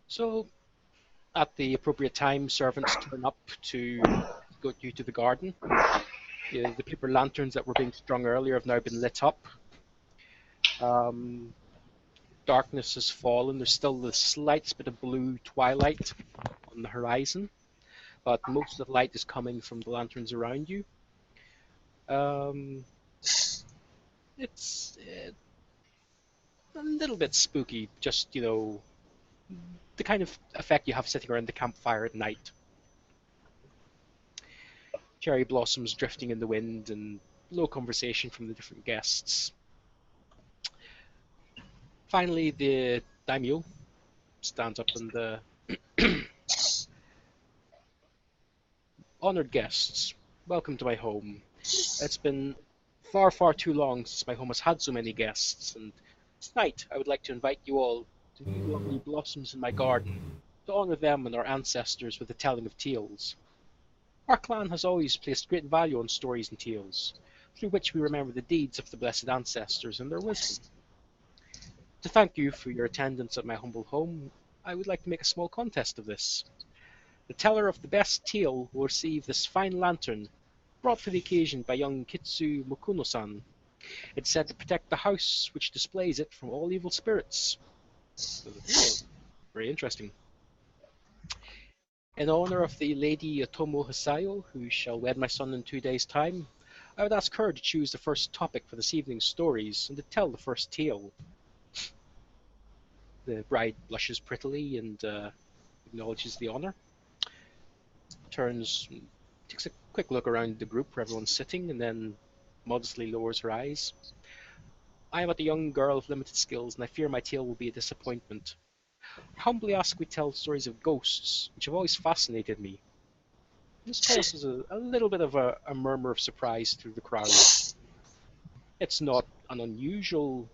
So, at the appropriate time, servants turn up to go you to the garden. The paper lanterns that were being strung earlier have now been lit up. Um, Darkness has fallen. There's still the slightest bit of blue twilight on the horizon, but most of the light is coming from the lanterns around you. Um, it's a little bit spooky, just, the kind of effect you have sitting around the campfire at night. Cherry blossoms drifting in the wind and low conversation from the different guests. Finally, the daimyo stands up and honored guests, welcome to my home. It's been far, far too long since my home has had so many guests, and tonight I would like to invite you all to view the lovely blossoms in my garden, to honor them and our ancestors with the telling of tales. Our clan has always placed great value on stories and tales, through which we remember the deeds of the blessed ancestors and their wisdom. To thank you for your attendance at my humble home, I would like to make a small contest of this. The teller of the best tale will receive this fine lantern, brought for the occasion by young Kitsu Mokuno-san. It's said to protect the house which displays it from all evil spirits. Very interesting. In honor of the Lady Otomo Hisayo, who shall wed my son in 2 days' time, I would ask her to choose the first topic for this evening's stories and to tell the first tale. The bride blushes prettily and acknowledges the honor. Takes a quick look around the group where everyone's sitting, and then modestly lowers her eyes. I am but a young girl of limited skills, and I fear my tale will be a disappointment. I humbly ask we tell stories of ghosts, which have always fascinated me. This causes a little bit of a murmur of surprise through the crowd. It's not an unusual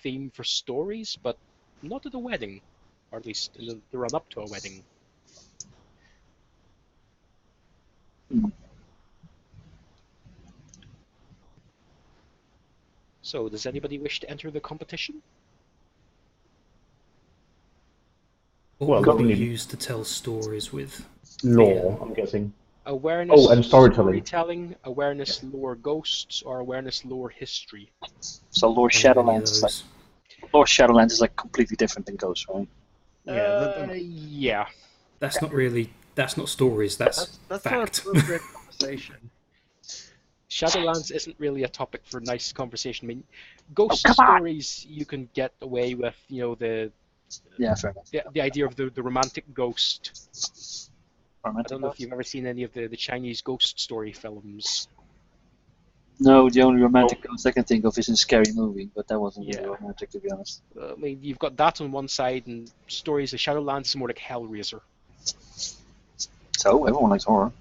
theme for stories, but not at a wedding, or at least in the run-up to a wedding. So, does anybody wish to enter the competition? What Well, would we use to tell stories with? Law, I'm guessing. Awareness, and storytelling. Awareness, lore ghosts, or awareness, lore history. So Lord Shadowlands is like completely different than Ghosts, right? Yeah. That's not stories, that's fact. Not a great conversation. Shadowlands isn't really a topic for nice conversation. I mean, ghost stories you can get away with, the fair enough. The idea of the romantic ghost. Romantic I don't know if you've ever seen any of the Chinese ghost story films. No, the only romantic ghost I can think of is in Scary Movie, but that wasn't really romantic, to be honest. I mean, you've got that on one side, and stories of Shadowlands is more like Hellraiser. So, everyone likes horror.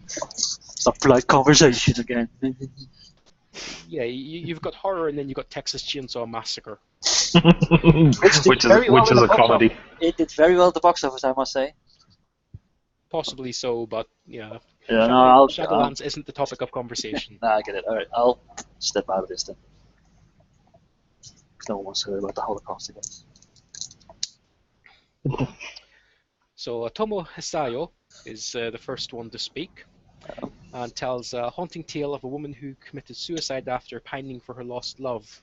Stop polite conversations again. Yeah, you've got horror, and then you've got Texas Chainsaw Massacre. which is a comedy. It did very well at the box office, I must say. Possibly so, but yeah. Shadowlands isn't the topic of conversation. I get it. Alright, I'll step out of this then. No one wants to hear about the Holocaust again. So Otomo Hisayo is the first one to speak, and tells a haunting tale of a woman who committed suicide after pining for her lost love.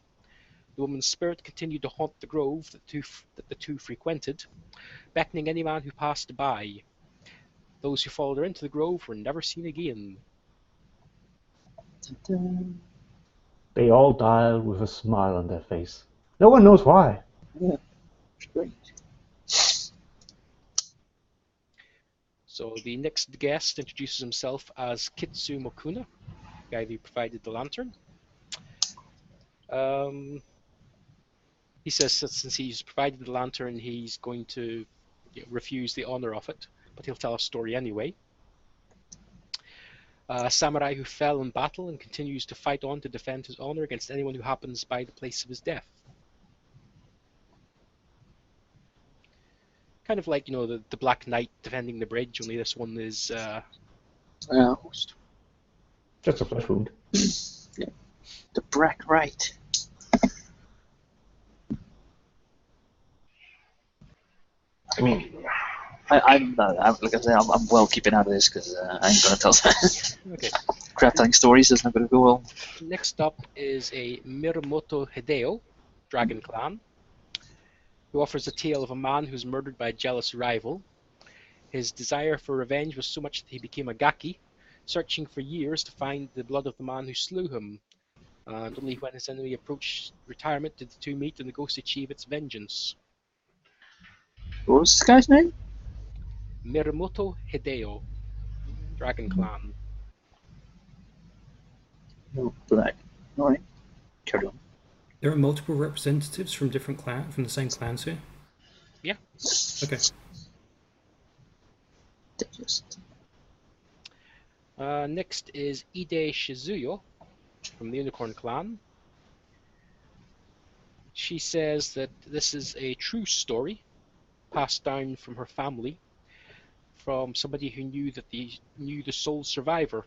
The woman's spirit continued to haunt the grove that the two frequented, beckoning any man who passed by. Those who followed her into the grove were never seen again. They all died with a smile on their face. No one knows why. Yeah, strange. So the next guest introduces himself as Kitsu Mokuna, the guy who provided the lantern. He says that since he's provided the lantern, he's going to refuse the honor of it, but he'll tell a story anyway. A samurai who fell in battle and continues to fight on to defend his honor against anyone who happens by the place of his death. Kind of like, the Black Knight defending the bridge, only this one is host. Just a flesh wound. Yeah. The Black Knight. I mean, I'm like I say, I'm well keeping out of this because I ain't gonna tell Okay. crap telling stories. Is not gonna go well. Next up is a Mirumoto Hideo, Dragon Clan, who offers a tale of a man who's murdered by a jealous rival. His desire for revenge was so much that he became a gaki, searching for years to find the blood of the man who slew him. And only when his enemy approached retirement did the two meet and the ghost achieve its vengeance. What was this guy's name? Mirumoto Hideo, Dragon Clan. No, black. All right, carry on. There are multiple representatives from different from the same clans here. Yeah. Okay. Next is Ide Shizuyo from the Unicorn Clan. She says that this is a true story passed down from her family, from somebody who knew the sole survivor.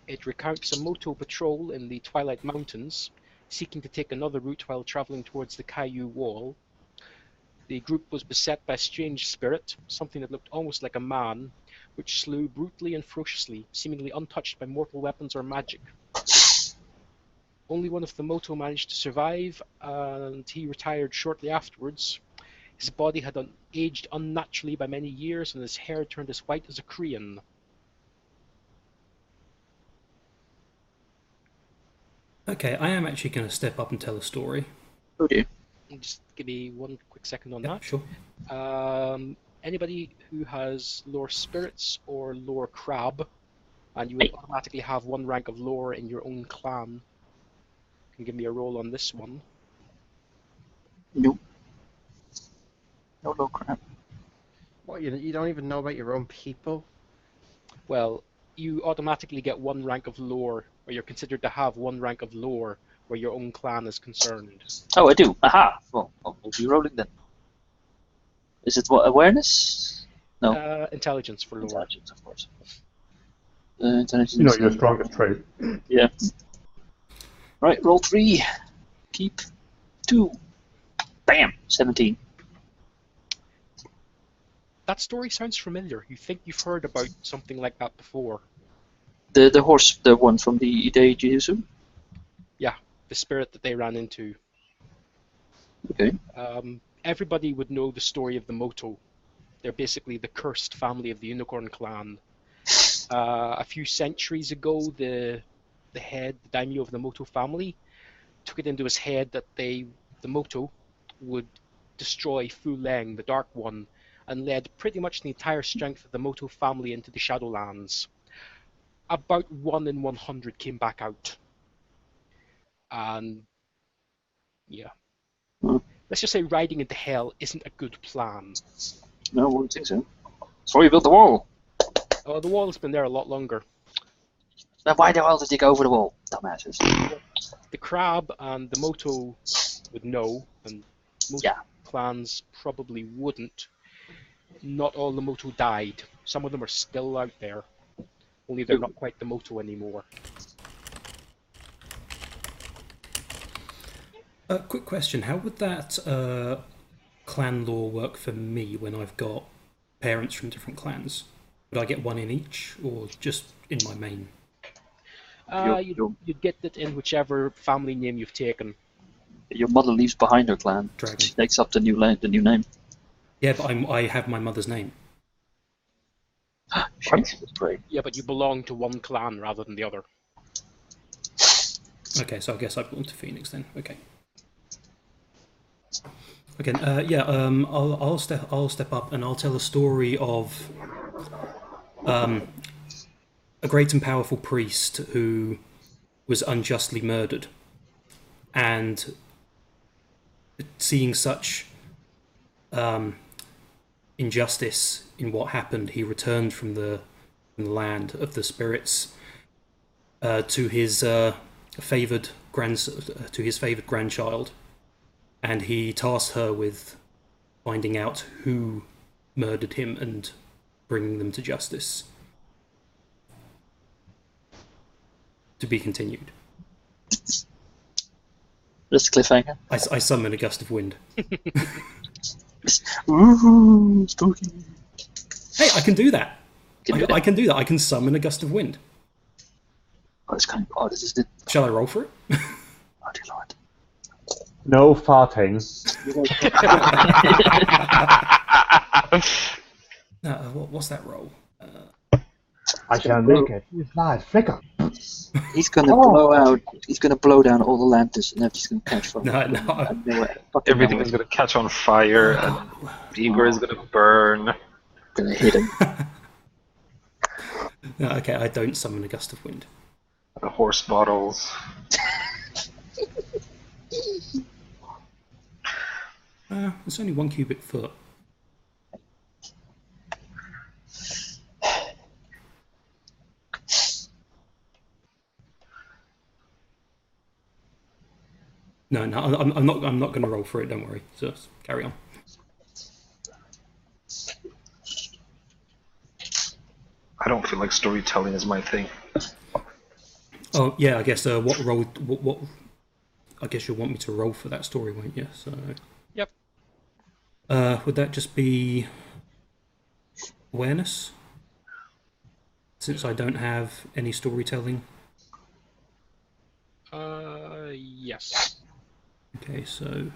It recounts a moto patrol in the Twilight Mountains, seeking to take another route while traveling towards the Kaiyu Wall. The group was beset by a strange spirit, something that looked almost like a man, which slew brutally and ferociously, seemingly untouched by mortal weapons or magic. Only one of the moto managed to survive, and he retired shortly afterwards. His body had aged unnaturally by many years, and his hair turned as white as a crayon. Okay, I am actually going to step up and tell a story. Oh dear. Just give me one quick second on Yeah, that. sure. Anybody who has lore spirits or lore crab, and you would automatically have one rank of lore in your own clan, can give me a roll on this one. Nope. No crap. What, you don't even know about your own people? Well, you automatically get one rank of lore, or you're considered to have one rank of lore where your own clan is concerned. Oh, I do. Aha! Well, I'll be rolling then. Is it what, awareness? No. Intelligence for lore. Intelligence, of course. Intelligence. you know, your strongest trait. Yeah. Right, roll 3. Keep 2. Bam! 17. That story sounds familiar. You think you've heard about something like that before. The horse, the one from the Ide Jiu-Jitsu? Yeah, the spirit that they ran into. Okay. Everybody would know the story of the Moto. They're basically the cursed family of the Unicorn Clan. A few centuries ago, the daimyo of the Moto family, took it into his head that the Moto would destroy Fu Leng, the Dark One, and led pretty much the entire strength of the Moto family into the Shadowlands. About 1 in 100 came back out. And yeah. Let's just say riding into hell isn't a good plan. No, I wouldn't think so. That's why you built the wall. Oh, the wall's been there a lot longer. Then why the hell did you go over the wall, dumbasses? The crab and the Moto would know, and most clans probably wouldn't. Not all the Moto died. Some of them are still out there. Only they're not quite the Moto anymore. Quick question, how would that clan law work for me when I've got parents from different clans? Would I get one in each, or just in my main? You'd get it in whichever family name you've taken. Your mother leaves behind her clan. Dragon. She takes up the new name. Yeah, but I have my mother's name. Yeah, but you belong to one clan rather than the other. Okay, so I guess I belong to Phoenix then. Okay. Okay. I'll step up and I'll tell a story of a great and powerful priest who was unjustly murdered, and seeing such injustice in what happened, he returned from the land of the spirits to his favoured grandchild, and he tasked her with finding out who murdered him and bringing them to justice. To be continued. That's a cliffhanger. I summon a gust of wind. Ooh, spooky. Hey, I can do that. Can do I that. can do that. I can summon a gust of wind. Oh, it's kind of odd. This is the. Shall I roll for it? Oh dear lord. No farting. What's that roll? I shall make it. Use light flicker. He's gonna blow out. He's gonna blow down all the lanterns, and everything's gonna catch fire. No. Everything is going to catch on fire, and Igor is going to burn. Gonna hit him. No, okay, I don't summon a gust of wind. The horse bottles. It's only 1 cubic foot. No, I'm not going to roll for it. Don't worry. Just carry on. I don't feel like storytelling is my thing. Oh yeah, I guess what roll? What? I guess you'll want me to roll for that story, won't you? So. Yep. Would that just be awareness? Since I don't have any storytelling. Yes. Okay, so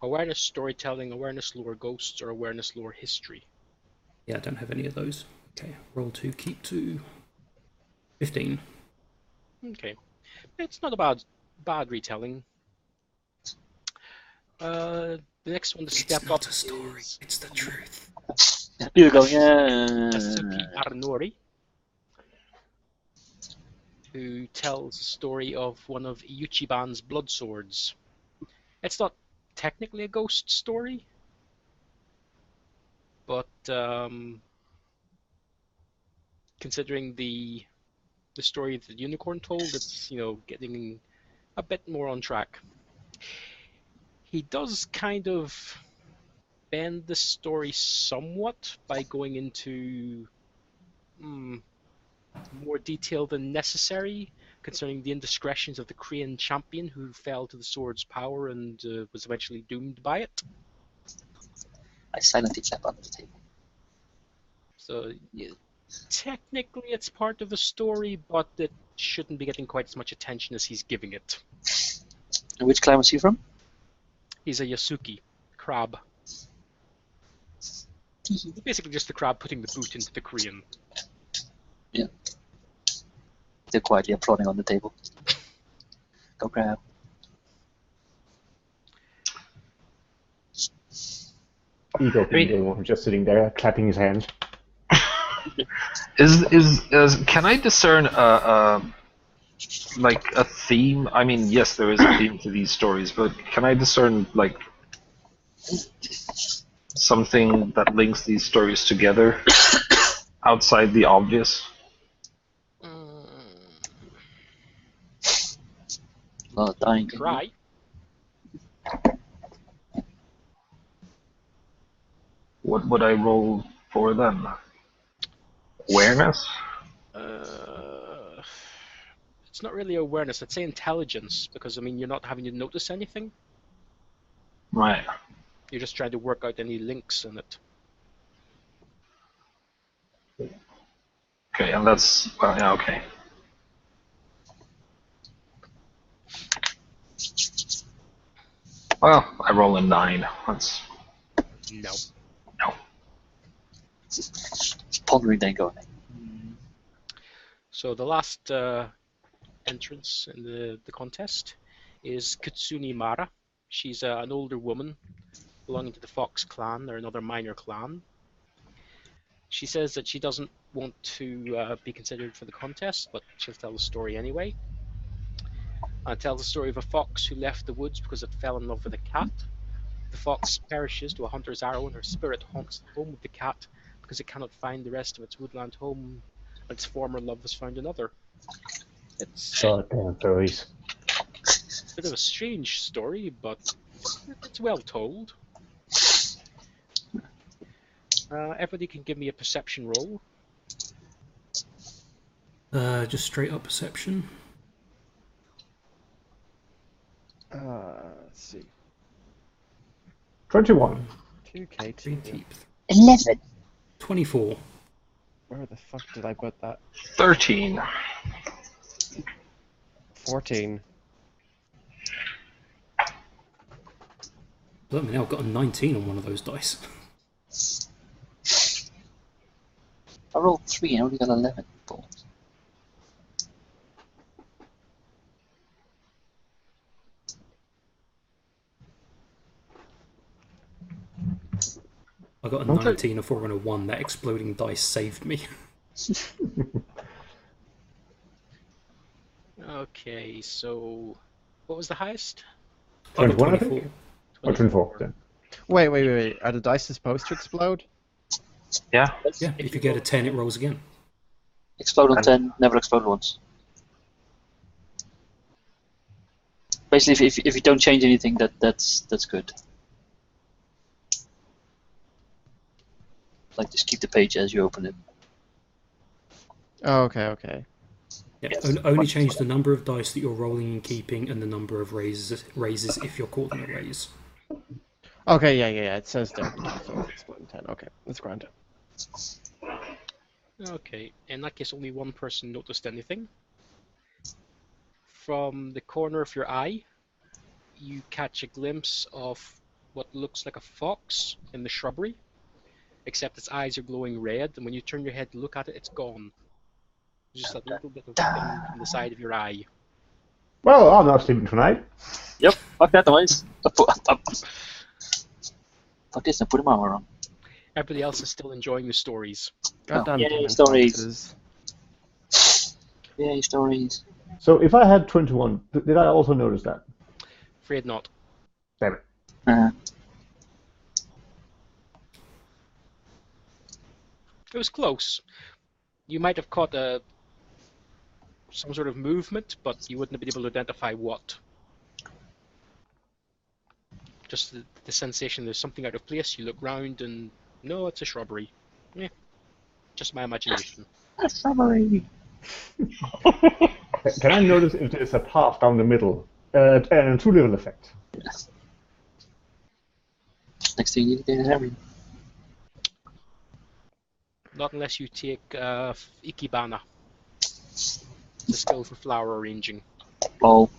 Awareness storytelling, awareness lore ghosts, or awareness lore history. yeah, I don't have any of those. Okay, roll 2, keep 2. 15. Okay. It's not a bad retelling. The next one to step It's not up a story. is It's the truth. You go, yeah. Tatsuki Arnori, who tells the story of one of Iuchiban's blood swords. It's not technically a ghost story, but considering the story that the unicorn told, it's getting a bit more on track. He does kind of bend the story somewhat by going into more detail than necessary concerning the indiscretions of the Korean champion who fell to the sword's power and was eventually doomed by it. I silently clap under the table. So yeah, technically it's part of the story, but it shouldn't be getting quite as much attention as he's giving it. And which clan was he from? He's a Yasuki, crab. He's basically just the crab putting the boot into the Korean. Yeah. They're quietly applauding on the table. Go crab. Ego being the one just sitting there clapping his hands. Can I discern like a theme? I mean, yes, there is a theme to these stories, but can I discern like something that links these stories together outside the obvious? A lot of dying. Try. What would I roll for then? Awareness? It's not really awareness, I'd say intelligence, because I mean you're not having to notice anything. Right. You're just trying to work out any links in it. Okay, and that's yeah, okay. Well, I roll a 9. That's No. no. It's pondering then going. So the last entrance in the contest is Kutsuni Mara. She's an older woman belonging to the Fox clan, or another minor clan. She says that she doesn't want to be considered for the contest, but she'll tell the story anyway. And tells the story of a fox who left the woods because it fell in love with a cat. The fox perishes to a hunter's arrow, and her spirit haunts the home of the cat because it cannot find the rest of its woodland home, and its former love has found another. It's Goddamn furries. a bit of a strange story, but it's well told. Everybody can give me a perception roll. Just straight up perception. Let's see. 21. 2K2. 11. 24. Where the fuck did I put that? 13. 14. Let me know, I've got a 19 on one of those dice. I rolled 3 and I only got 11 balls. I got a 19, a 4 and a 1. That exploding dice saved me. Okay, so what was the highest? I got 21, I 24. think? Or 24, then. Wait. Are the dice supposed to explode? Yeah. Yeah, if you get a 10, it rolls again. Explode on 10, never explode once. Basically, if you don't change anything, that's good. Like, just keep the page as you open it. Oh, okay. Yeah, Yes. only change the number of dice that you're rolling and keeping, and the number of raises if you're caught in a raise. Okay, yeah. It says there. So it's exploding 10. Okay, that's grand. Okay, in that case, only one person noticed anything. From the corner of your eye, you catch a glimpse of what looks like a fox in the shrubbery, except its eyes are glowing red, and when you turn your head to look at it, it's gone. There's just a little bit of thing from the side of your eye. Well, I'm not sleeping tonight. Yep, fuck that noise. Fuck this, I put him armor on. Everybody else is still enjoying the stories. Goddamn Yay, demon stories. foxes. Yay, stories. So if I had 21, did I also notice that? Afraid not. Damn it. It was close. You might have caught some sort of movement, but you wouldn't have been able to identify what. Just the sensation there's something out of place. You look round and no, it's a shrubbery. Yeah, just my imagination. A shrubbery. Can I notice if there's a path down the middle? And a two-level effect. Yes. Next thing you need to have. Not unless you take Ikebana, the skill for flower arranging. Oh.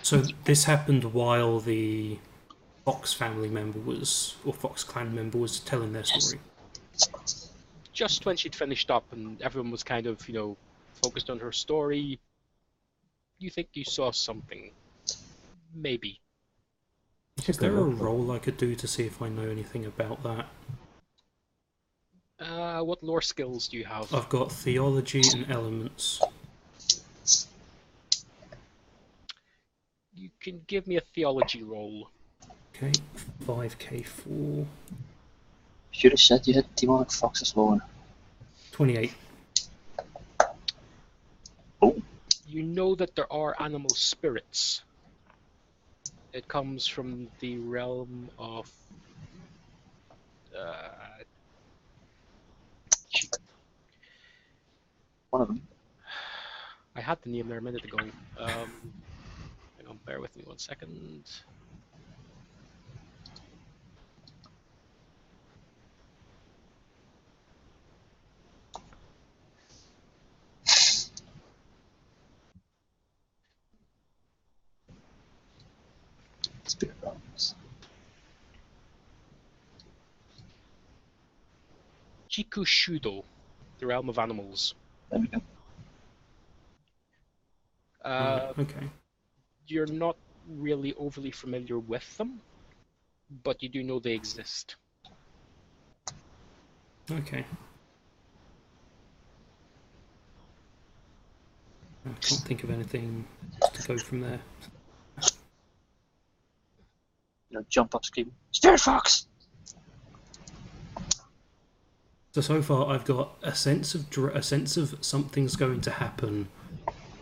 So this happened while the Fox family member or Fox clan member was telling their story. Just when she'd finished up and everyone was kind of, focused on her story, you think you saw something. Maybe. Is there a roll I could do to see if I know anything about that? What lore skills do you have? I've got theology and elements. You can give me a theology roll. Okay, 5k4. Should have said you had demonic foxes lore. 28. Oh. You know that there are animal spirits. It comes from the realm of One of them. I had the name there a minute ago. Hang on, bear with me 1 second. Spirit realms. Chikushudo, the realm of animals. There we go. Okay. You're not really overly familiar with them, but you do know they exist. Okay. I can't think of anything to go from there. Jump up, scream, Spirit Fox! So far, I've got a sense of something's going to happen.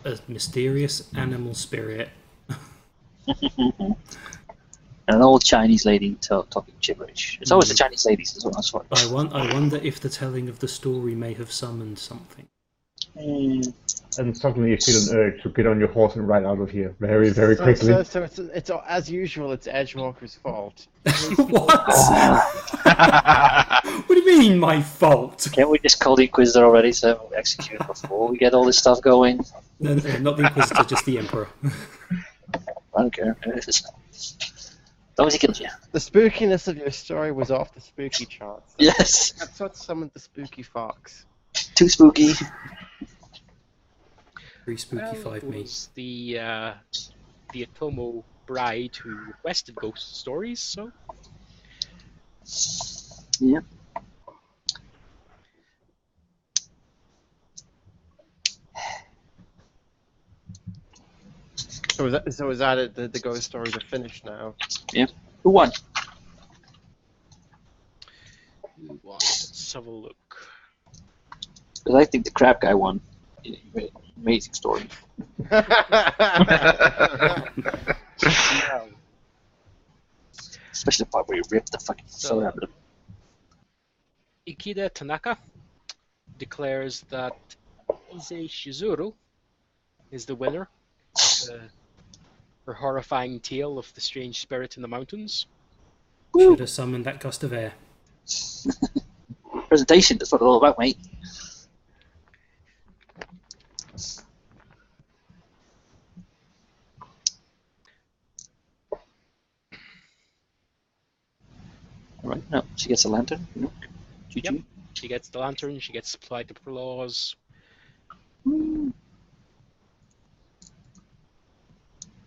A mysterious animal spirit. And an old Chinese lady talking gibberish. It's always the Chinese ladies as well. That's what. I wonder if the telling of the story may have summoned something. and suddenly you feel an urge to get on your horse and ride out of here very, very quickly. So it's as usual. It's Edgewalker's fault. What? What do you mean, my fault? Can't we just call the Inquisitor already so execute before we get all this stuff going? No, not the Inquisitor, just the Emperor. I don't care. As long as he kills you. The spookiness of your story was off the spooky charts. Yes. That's what summoned the spooky fox. Too spooky. 3 spooky, Well, 5 it me. was the Atomo bride who requested ghost stories, so Yeah. So is that it? The ghost stories are finished now. Who won? let's have a look. Because I think the crab guy won. Amazing story. Especially the part where you rip the fucking soul out of them. Ikeda Tanaka declares that Ise Shizuru is the winner of her horrifying tale of the strange spirit in the mountains. Should have summoned that gust of air. Presentation, that's what it's all about, mate. Alright, no, she gets a lantern. No. GG. Yep. She gets the lantern, she gets supplied the applause.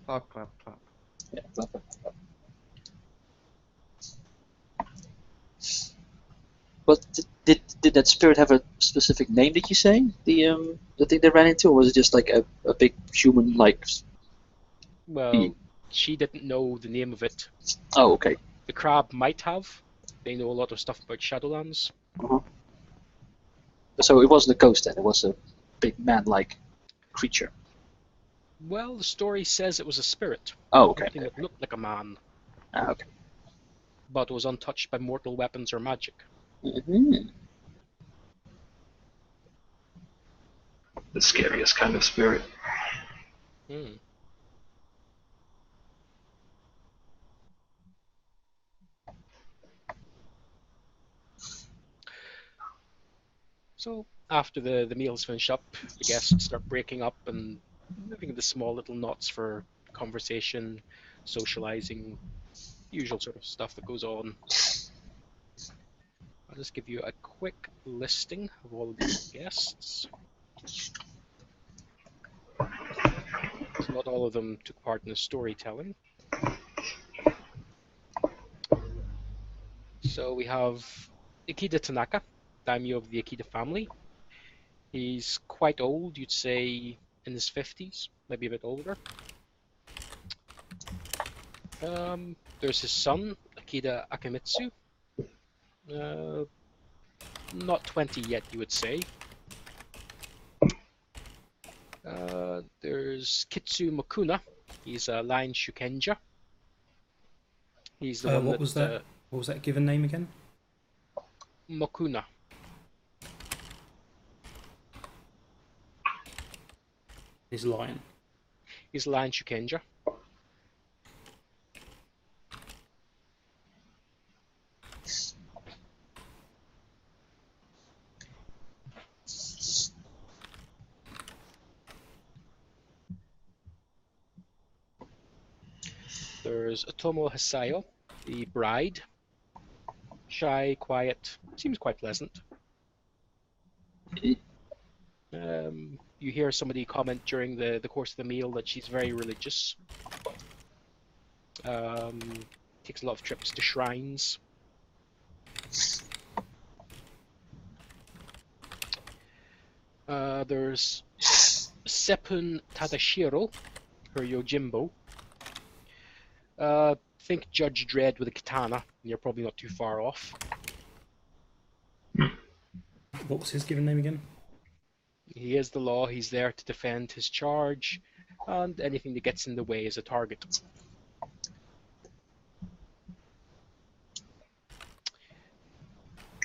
Clap, clap, clap. Yeah, blah, blah, blah. But did that spirit have a specific name? Did you say the thing they ran into, or was it just like a big human like? Well, she didn't know the name of it. Oh, okay. The crab might have. They know a lot of stuff about Shadowlands. So it wasn't a ghost then; it was a big man-like creature. Well, the story says it was a spirit. Oh, okay. Something that looked like a man, Okay. but was untouched by mortal weapons or magic. Mm-hmm. The scariest kind of spirit. Hmm. So, after the meal's finished up, the guests start breaking up and moving into small little knots for conversation, socializing, usual sort of stuff that goes on. I'll just give you a quick listing of all of these guests. So not all of them took part in the storytelling. So we have Ikeda Tanaka, daimyo of the Ikeda family. He's quite old, you'd say in his 50s, maybe a bit older. There's his son, Ikeda Akamitsu. Not 20 yet, you would say. There's Kitsu Makuna. He's a lion shugenja. He's the one What was that? What was that given name again? Makuna. His lion. He's a lion shugenja. There's Otomo Hasayo, the bride. Shy, quiet, seems quite pleasant. You hear somebody comment during the course of the meal that she's very religious. Takes a lot of trips to shrines. There's Seppun Tadashiro, her Yojimbo. Think Judge Dredd with a katana, and you're probably not too far off. What was his given name again? He is the law, he's there to defend his charge, and anything that gets in the way is a target.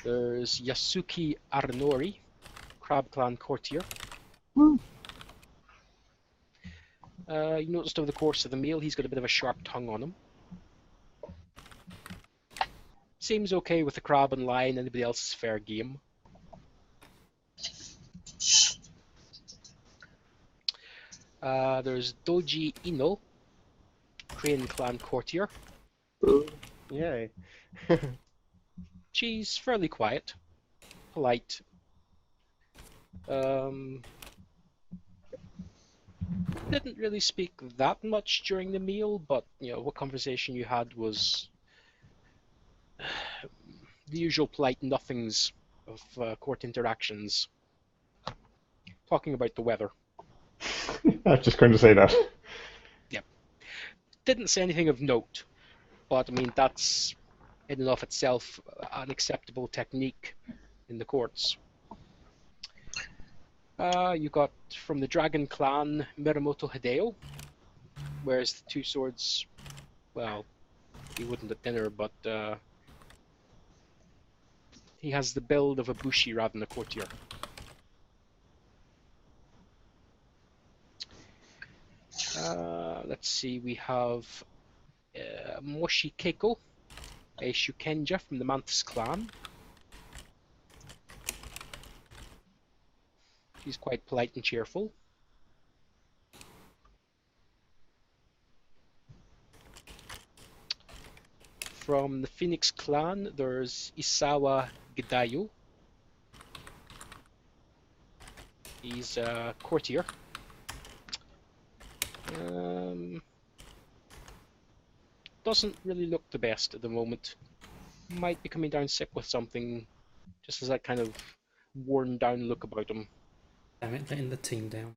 There's Yasuki Aranori, Crab Clan courtier. You noticed over the course of the meal he's got a bit of a sharp tongue on him. Seems okay with the crab and lion, anybody else is fair game. There's Doji Ino, Korean clan courtier. Yay. She's fairly quiet, polite. Didn't really speak that much during the meal, but you know, what conversation you had was the usual polite nothings of court interactions. Talking about the weather. I was just going to say that. Yep. Didn't say anything of note, but I mean, that's in and of itself an acceptable technique in the courts. You got from the Dragon Clan Miramoto Hideo, wears the two swords. Well, he wouldn't at dinner, but he has the build of a bushi rather than a courtier. Let's see, we have Moshi Keiko, a shugenja from the Mantis clan. She's quite polite and cheerful. From the Phoenix clan, there's Isawa Gidayu. He's a courtier. Doesn't really look the best at the moment. Might be coming down sick with something. Just has that kind of worn down look about him. Damn it, letting the team down.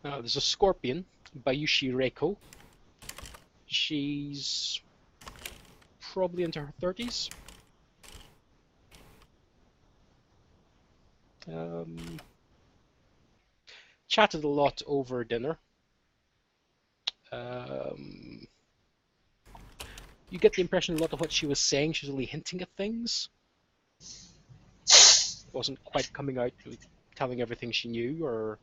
There's a scorpion, Bayushi Reiko. She's probably into her 30s. Chatted a lot over dinner. You get the impression a lot of what she was saying, she was only hinting at things. Wasn't quite coming out, telling everything she knew,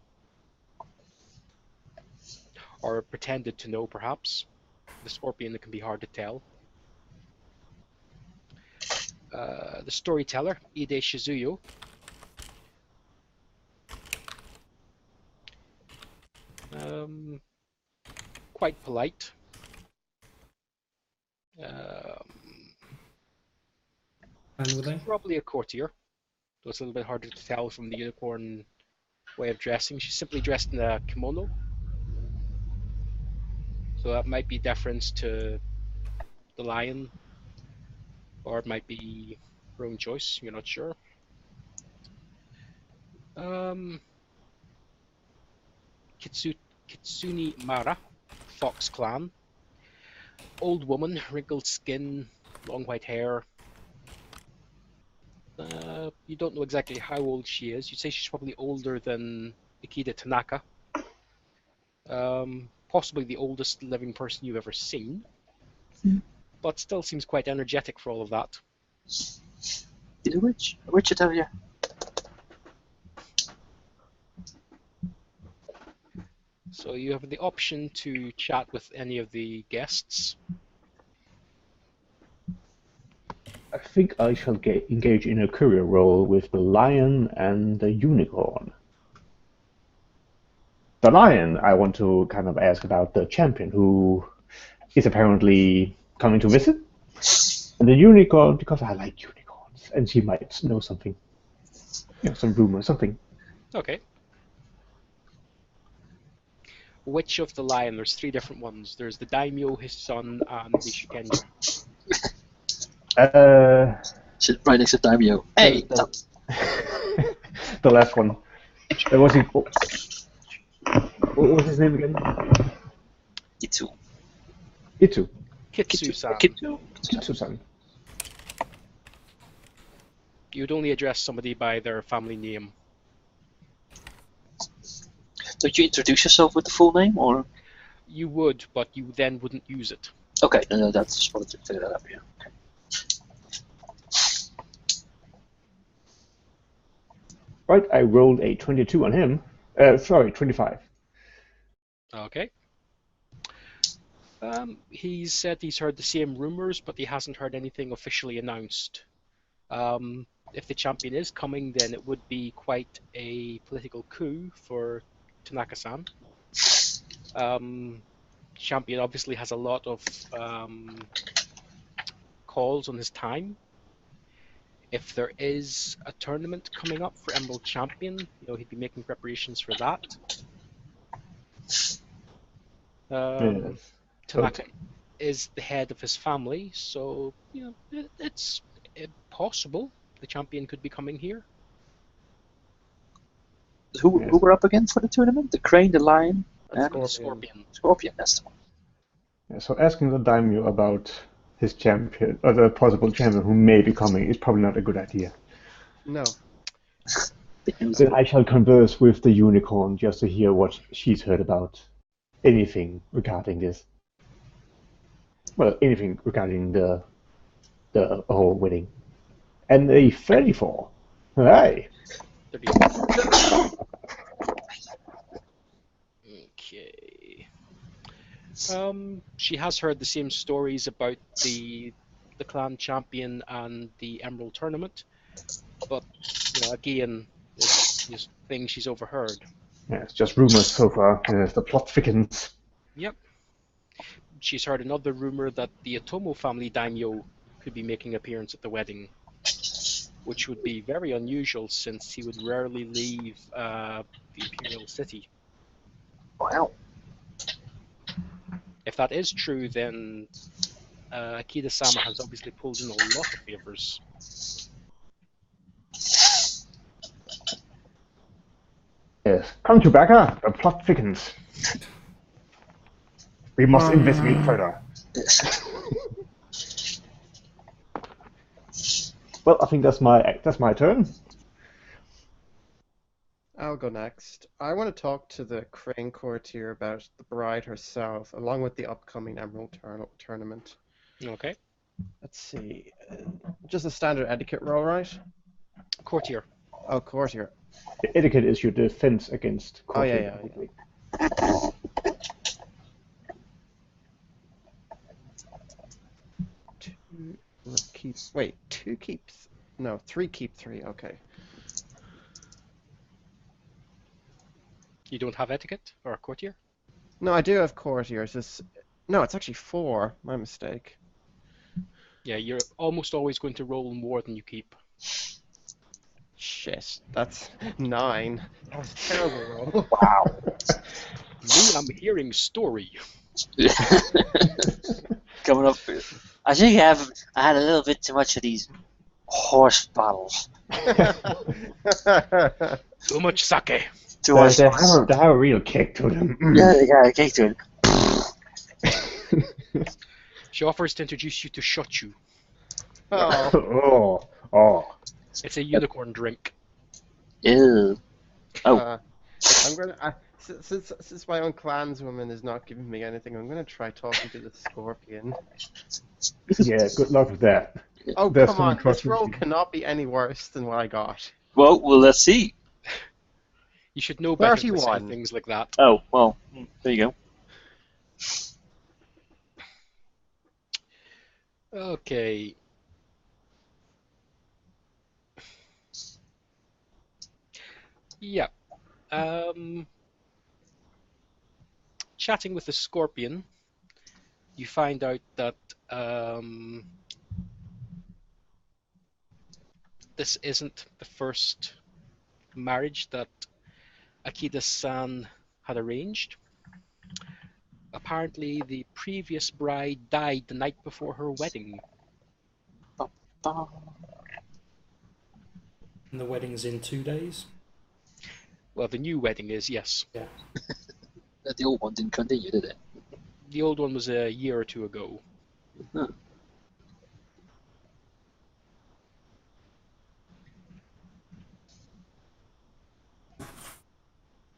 or pretended to know, perhaps. The scorpion, it can be hard to tell. The storyteller, Ide Shizuyo. Quite polite. And were they? Probably a courtier, though it's a little bit harder to tell from the unicorn way of dressing. She's simply dressed in a kimono, so that might be deference to the lion, or it might be her own choice, you're not sure. Kitsune Mara, Fox Clan. Old woman, wrinkled skin, long white hair. You don't know exactly how old she is. You'd say she's probably older than Ikeda Tanaka. Possibly the oldest living person you've ever seen. But still seems quite energetic for all of that. He's a witch. A witch at you. So you have the option to chat with any of the guests. I think I shall engage in a courier role with the lion and the unicorn. The lion, I want to kind of ask about the champion who is apparently coming to visit. And the unicorn, because I like unicorns, and she might know something. You know, some rumor, something. Okay. Which of the lion? There's three different ones. There's the daimyo, his son, and the shugenja. Sit right next to Daimyo. Hey! The last one. Was he? What was his name again? Itsu. Itsu. Kitsu-san. Kitsu-san. You'd only address somebody by their family name. Don't you introduce yourself with the full name, or? You would, but you then wouldn't use it. Okay, no, that's just wanted to clear that up, yeah. Okay. Right, I rolled a 22 on him. Sorry, 25. Okay. He said he's heard the same rumors, but he hasn't heard anything officially announced. If the champion is coming, then it would be quite a political coup for Tanaka-san. Champion obviously has a lot of calls on his time. If there is a tournament coming up for Emerald Champion, he'd be making preparations for that. Yes. Tanaka is the head of his family, so it's possible the champion could be coming here. Who were up again for the tournament? The crane, the lion, and Scorpion. Scorpion. That's the one. Yeah, so asking the daimyo about his champion, or the possible champion who may be coming, is probably not a good idea. No. Then I shall converse with the unicorn just to hear what she's heard about anything regarding this. Well, anything regarding the whole wedding. And a 34. Hey. 34. Okay. She has heard the same stories about the clan champion and the Emerald tournament, but again, it's just things she's overheard. Yeah, it's just rumors so far. The plot thickens. Yep. She's heard another rumor that the Otomo family daimyo could be making an appearance at the wedding, which would be very unusual since he would rarely leave the imperial city. Wow. If that is true, then Akita-sama has obviously pulled in a lot of favors. Yes. Come to Baka, the plot thickens. We must investigate further. Well, I think that's my turn. I'll go next. I want to talk to the crane courtier about the bride herself, along with the upcoming Emerald tournament. Okay. Let's see. Just a standard etiquette roll, right? Courtier. Oh, courtier. Etiquette is your defense against courtier. Oh, yeah. Two keeps. No, 3 keep 3. Okay. You don't have etiquette or a courtier? No, I do have courtiers. No, it's actually 4. My mistake. Yeah, you're almost always going to roll more than you keep. Shit, that's 9. That was a terrible roll. Wow. Me, I'm hearing story. Coming up. I think I had a little bit too much of these horse bottles. Too much sake. Too much. They have a real kick to them. Yeah, they got a cake to it. She offers to introduce you to shochu. Oh. Oh. It's a unicorn drink. Ew. Oh. I'm gonna. Since my own clanswoman is not giving me anything, I'm gonna try talking to the scorpion. Yeah, good luck with that. Oh, There's come some on! This trust roll with you. cannot be any worse than what I got. Well, let's see. You should know better than to say 31. things like that. Oh, well, there you go. Okay. Yeah. Chatting with the scorpion, you find out that this isn't the first marriage that Akita-san had arranged. Apparently, the previous bride died the night before her wedding. And the wedding's in 2 days? Well, the new wedding is, yes. Yeah. The old one didn't continue, did it? The old one was a year or two ago. Huh.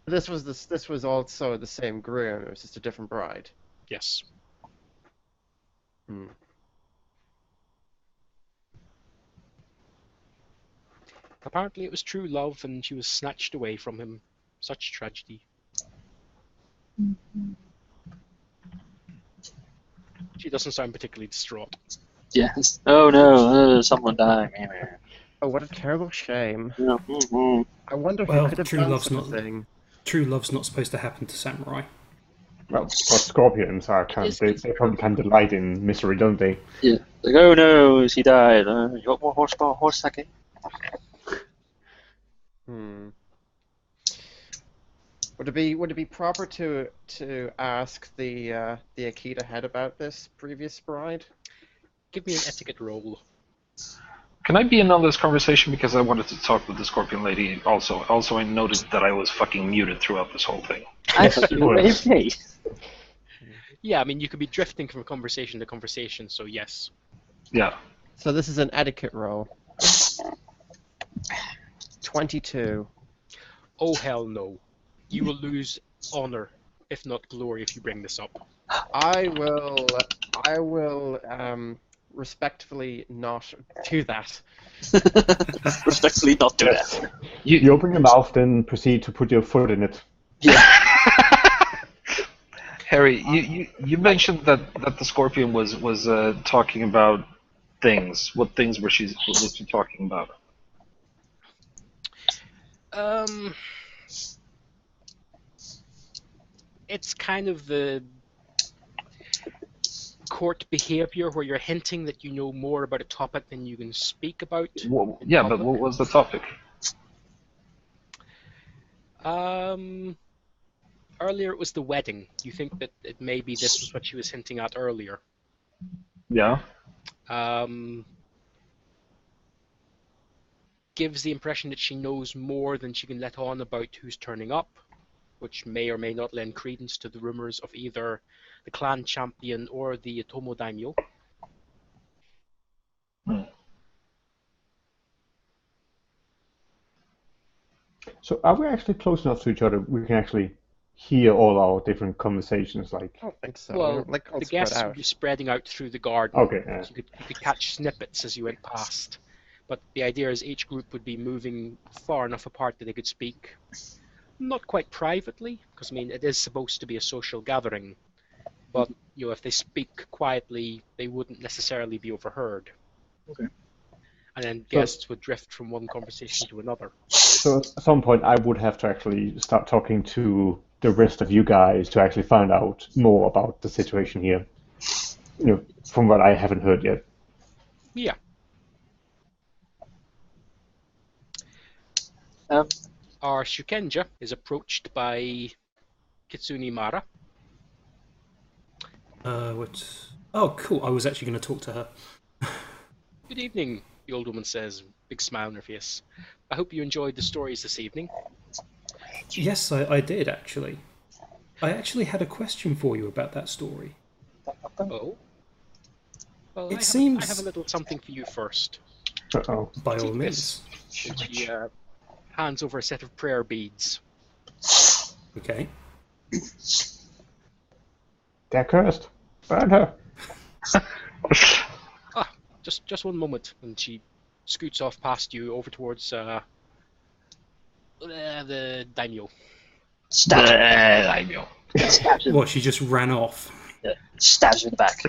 This was also the same groom. It was just a different bride. Yes. Apparently it was true love, and she was snatched away from him. Such tragedy. She doesn't sound particularly distraught. Yes. Oh no, someone died. Oh, what a terrible shame. Yeah. Mhm. I wonder who Well, could have true done love's such a not thing. true love's not supposed to happen to samurai. Well, but scorpions are kind of, they probably can delight in misery, don't they? Yeah. Like, oh no, she died. You got more horse sake? Hmm. Would it be proper to ask the Akita head about this previous bride? Give me an etiquette roll. Can I be in on this conversation because I wanted to talk with the Scorpion Lady also? Also, I noted that I was fucking muted throughout this whole thing. I thought you were okay. Yeah, I mean, you could be drifting from conversation to conversation, so yes. Yeah. So this is an etiquette roll. 22. Oh, hell no. You will lose honor, if not glory, if you bring this up. I will respectfully not do that. Respectfully not do that. You open your mouth, then proceed to put your foot in it. Yeah. Harry, you mentioned that the Scorpion was talking about things. What things was she talking about? It's kind of the court behavior where you're hinting that you know more about a topic than you can speak about. Well, yeah, but what was the topic? Earlier it was the wedding. You think that maybe this was what she was hinting at earlier. Yeah. Gives the impression that she knows more than she can let on about who's turning up, which may or may not lend credence to the rumors of either the clan champion or the Tomo daimyo. So are we actually close enough to each other? We can actually hear all our different conversations, like. I don't think so. Well, like all the spread guests out. would be spreading out through the garden. Okay. Yeah. So you could catch snippets as you went past. But the idea is each group would be moving far enough apart that they could speak. Not quite privately, because I mean it is supposed to be a social gathering. But if they speak quietly, they wouldn't necessarily be overheard. Okay. And then guests would drift from one conversation to another. So at some point, I would have to actually start talking to the rest of you guys to actually find out more about the situation here. From what I haven't heard yet. Yeah. Our shugenja is approached by Kitsune Mara. What? Oh, cool. I was actually going to talk to her. Good evening, the old woman says, big smile on her face. I hope you enjoyed the stories this evening. Yes, I did, actually. I actually had a question for you about that story. Oh? Well, It I seems... have a little something for you first. Uh-oh. By all Take means. this. And she hands over a set of prayer beads. Okay. They're cursed. Burn her. Just one moment. And she scoots off past you over towards the daimyo. Stabs him. What, she just ran off? Yeah. Stabs him in the back.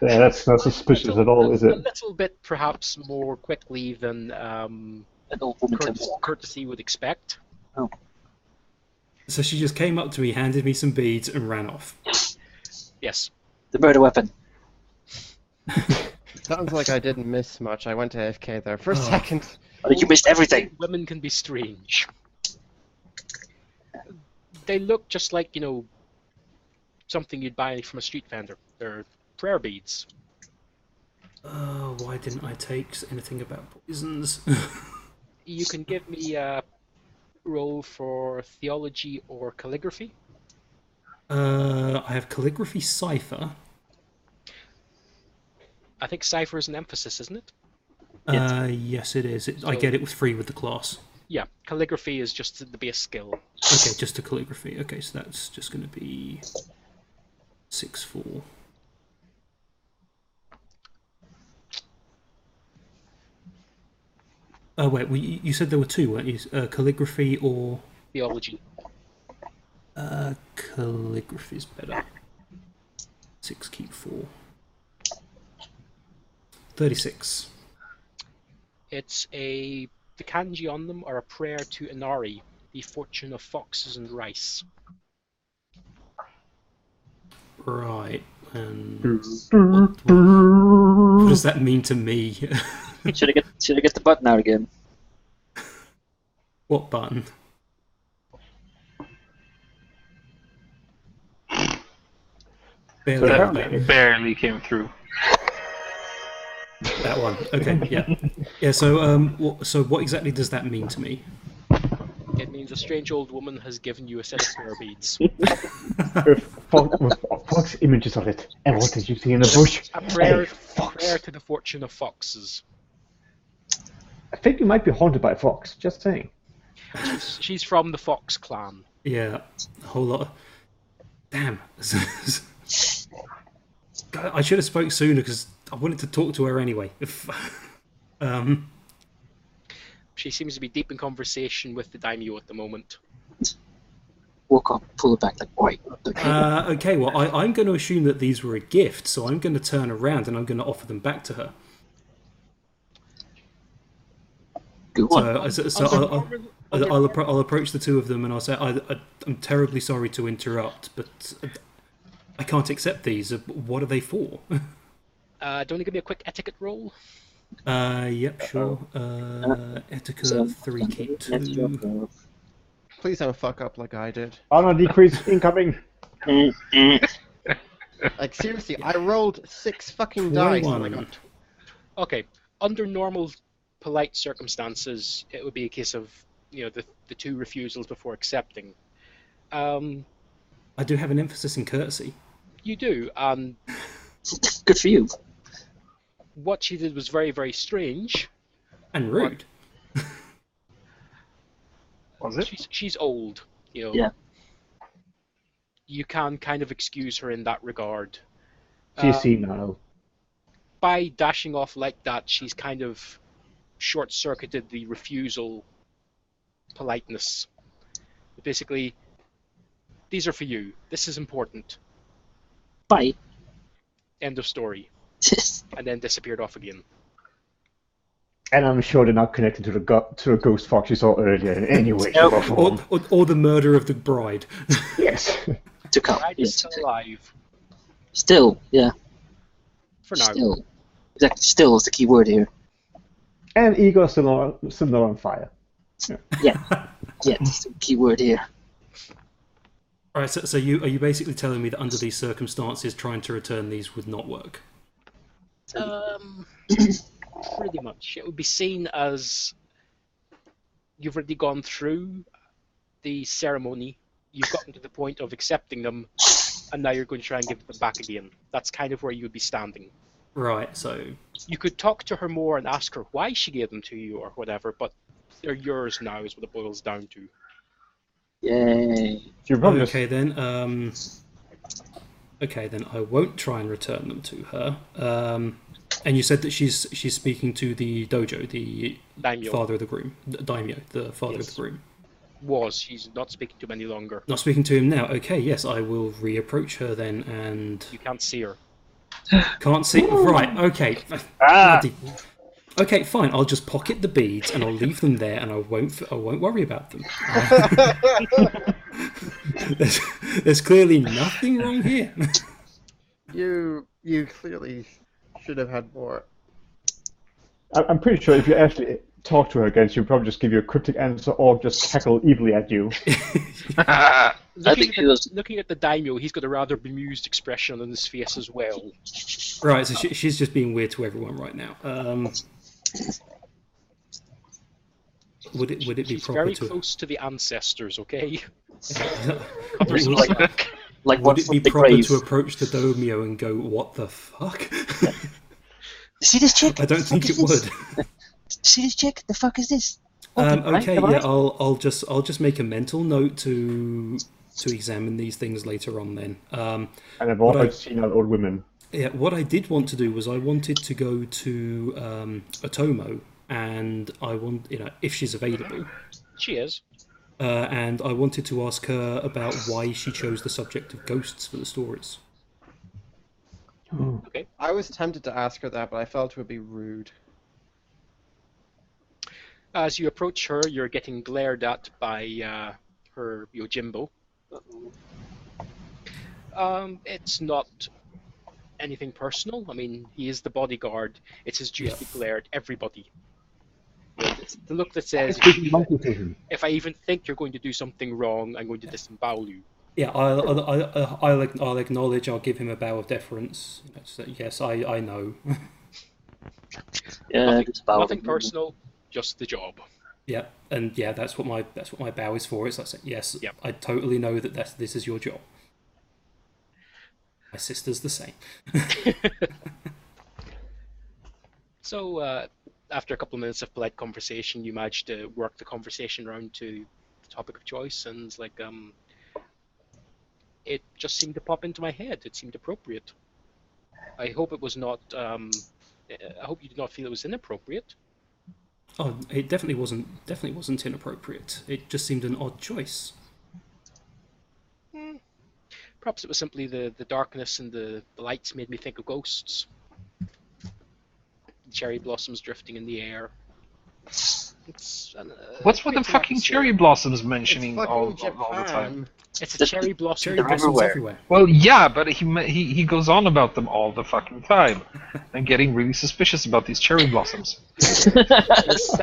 Yeah, that's not suspicious at all, is A it? little bit, perhaps, more quickly than An old woman can walk. courtesy would expect. Oh. So she just came up to me, handed me some beads, and ran off. Yes. The murder weapon. Sounds like I didn't miss much. I went to AFK there for a second. I think you missed everything. Women can be strange. They look just like, something you'd buy from a street vendor. They're prayer beads. Why didn't I take anything about poisons? You can give me a roll for theology or calligraphy. I have calligraphy cipher. I think cipher is an emphasis, isn't it? Yes, it is. I get it with free with the class. Yeah, calligraphy is just the base skill. Okay, just a calligraphy. Okay, so that's just going to be 6/4. Oh wait, well, you said there were two, weren't you? Calligraphy or Theology. calligraphy's better. 6, keep 4. 36. It's the kanji on them are a prayer to Inari, the fortune of foxes and rice. Right. And what does that mean to me? Should I get the button out again? What button? Barely, That barely came through. that one. Okay, yeah. Yeah, so so what exactly does that mean to me? It means a strange old woman has given you a set of prayer beads. with fox images of it. And what did you see in the bush? A prayer, Hey, fox. prayer to the fortune of foxes. I think you might be haunted by a fox. Just saying. She's from the Fox clan. Yeah, a whole lot of... Damn. God, I should have spoke sooner because I wanted to talk to her anyway. She seems to be deep in conversation with the daimyo at the moment. Walk up, pull it back, like, oi. Okay, well, I'm going to assume that these were a gift, so I'm going to turn around and I'm going to offer them back to her. Good one. So I'll approach the two of them and I'll say, I'm terribly sorry to interrupt, but I can't accept these. What are they for? Don't you give me a quick etiquette roll? Yep, sure. Etiquette 3, keep 2. Please don't fuck up like I did. Honor decrease incoming. Like, seriously, I rolled 6 fucking dice and I 21. got... Okay. Under normal, polite circumstances, it would be a case of, the two refusals before accepting. I do have an emphasis in courtesy. You do, and Good for you. what she did was very, very strange. And rude. Was it? She's old, Yeah. You can kind of excuse her in that regard. She's seen now. By dashing off like that, she's kind of short-circuited the refusal politeness. Basically, these are for you. This is important. Bye. End of story. And then disappeared off again. And I'm sure they're not connected to the ghost fox you saw earlier in any way. shape, Nope. or form. Or the murder of the bride. Yes. To come. Bride is still alive. Still, yeah. For now. Still. Exactly. Still is the key word here. And Igor's still not on fire. Yeah. Yeah, that's the key word here. Alright, so are you basically telling me that under these circumstances trying to return these would not work? Pretty much. It would be seen as you've already gone through the ceremony, you've gotten to the point of accepting them, and now you're going to try and give them back again. That's kind of where you would be standing. Right, so... You could talk to her more and ask her why she gave them to you or whatever, but they're yours now is what it boils down to. Yay. You probably Okay then, I won't try and return them to her. And you said that she's speaking to the dojo, the Daimyo. father of the groom. Daimyo, the father Yes. of the groom. She's not speaking to him any longer. Not speaking to him now. Okay, yes, I will reapproach her then and... You can't see her. Can't see... Right, okay. Bloody- Okay, fine, I'll just pocket the beads and I'll leave them there and I won't worry about them. There's clearly nothing wrong here. You clearly should have had more. I'm pretty sure if you actually talk to her again, she'll probably just give you a cryptic answer or just cackle evilly at you. Looking at the daimyo, he's got a rather bemused expression on his face as well. Right, so she's just being weird to everyone right now. Would it be She's proper very to... close to the ancestors, okay? Like Would what's it be the proper grave? to approach the domio and go, what the fuck? See this chick? I don't think it would. See this chick? The fuck is this? Okay, yeah, I'll just make a mental note to examine these things later on then. And I've seen out old women. Yeah, what I did want to do was I wanted to go to Otomo and I want, if she's available. She is. And I wanted to ask her about why she chose the subject of ghosts for the stories. Okay. I was tempted to ask her that, but I felt it would be rude. As you approach her, you're getting glared at by her Yojimbo. It's not anything personal. I mean, he is the bodyguard. It's his duty to glare at everybody. It's the look that says, if I even think you're going to do something wrong, I'm going to disembowel you. Yeah, I'll acknowledge. I'll give him a bow of deference. Yes, I know. Yeah, nothing personal, just the job. Yeah, and yeah, that's what my bow is for. It's like, yes, Yep. I totally know that this is your job. My sister's the same. So, after a couple of minutes of polite conversation, you managed to work the conversation around to the topic of choice, and it just seemed to pop into my head. It seemed appropriate. I hope it was not. I hope you did not feel it was inappropriate. Oh, it definitely wasn't inappropriate. It just seemed an odd choice. Perhaps it was simply the darkness and the lights made me think of ghosts. Cherry blossoms drifting in the air. What's with the fucking cherry blossoms mentioning It's all fucking the time? Japan. It's a cherry blossom. Cherry blossoms everywhere. Well, yeah, but he goes on about them all the fucking time. I'm getting really suspicious about these cherry blossoms.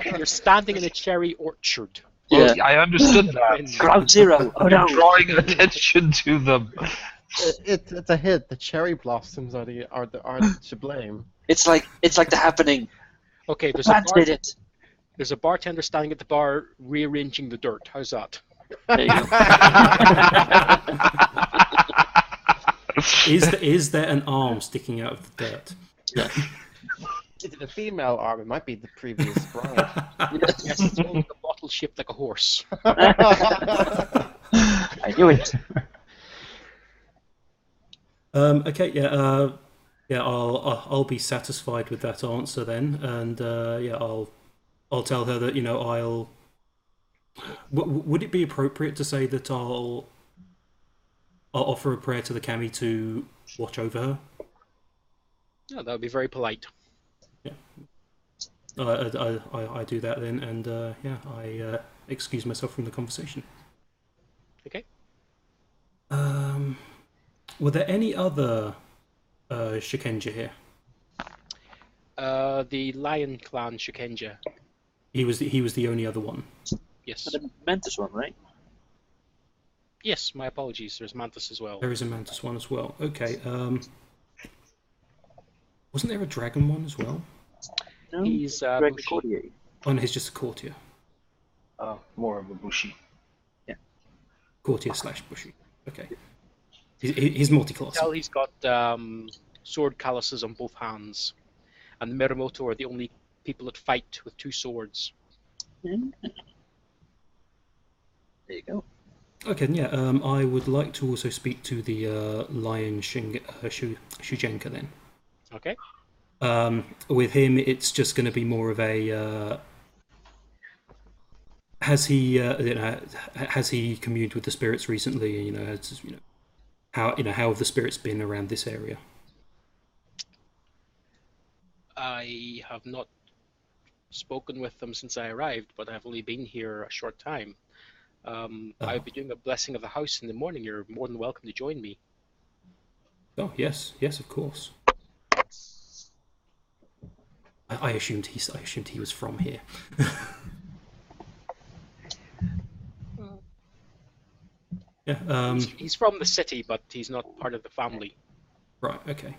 You're standing in a cherry orchard. Well, I understood that. Ground zero. Oh no. Drawing attention to them. It's a hit. The cherry blossoms are to blame. It's like The Happening. Okay, there's Plants did it. There's a bartender standing at the bar rearranging the dirt. How's that? There you go. Is there an arm sticking out of the dirt? Yeah. Is it a female arm? It might be the previous bride. Yes, it's holding a bottle shaped like a horse. I knew it. Okay, yeah, I'll be satisfied with that answer then, and I'll tell her that I'll. Would it be appropriate to say that I'll offer a prayer to the kami to watch over her? Yeah, that would be very polite. Yeah, I do that then, and I excuse myself from the conversation. Okay. Were there any other shugenja here? The Lion Clan Shugenja. He was the only other one. Yes. The Mantis one, right? Yes, my apologies. There's Mantis as well. There is a Mantis one as well. Okay. Wasn't there a dragon one as well? No. He's Dragon Bushi. Courtier. Oh, no, he's just a courtier. More of a bushi. Courtier / bushi. Okay. He's multi-class. Tell he's got sword calluses on both hands, and the Miramoto are the only people that fight with two swords. There you go. Okay, yeah. I would like to also speak to the lion Shugenja then. Okay. With him, it's just going to be more of a. Has he communed with the spirits recently? How have the spirits been around this area? I have not spoken with them since I arrived, but I've only been here a short time. I'll be doing a blessing of the house in the morning. You're more than welcome to join me. Oh yes, of course. I assumed he was from here. Yeah. He's from the city, but he's not part of the family. Right. Okay.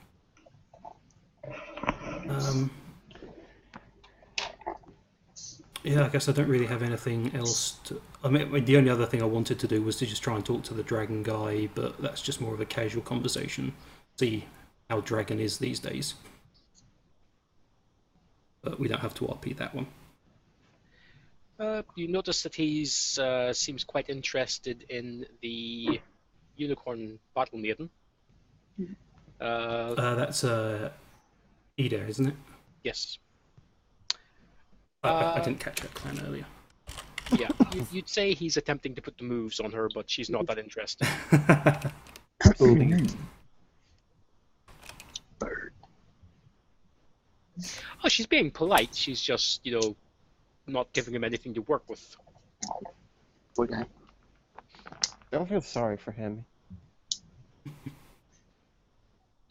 Yeah, I guess I don't really have anything else to. I mean, the only other thing I wanted to do was to just try and talk to the dragon guy, but that's just more of a casual conversation. See how dragon is these days. But we don't have to RP that one. You notice that he's seems quite interested in the unicorn battle maiden. That's Ida, isn't it? Yes. I didn't catch that clan earlier. Yeah, you'd say he's attempting to put the moves on her, but she's not that interested. Bird. Oh, she's being polite. She's just, not giving him anything to work with. Poor guy. Don't feel sorry for him.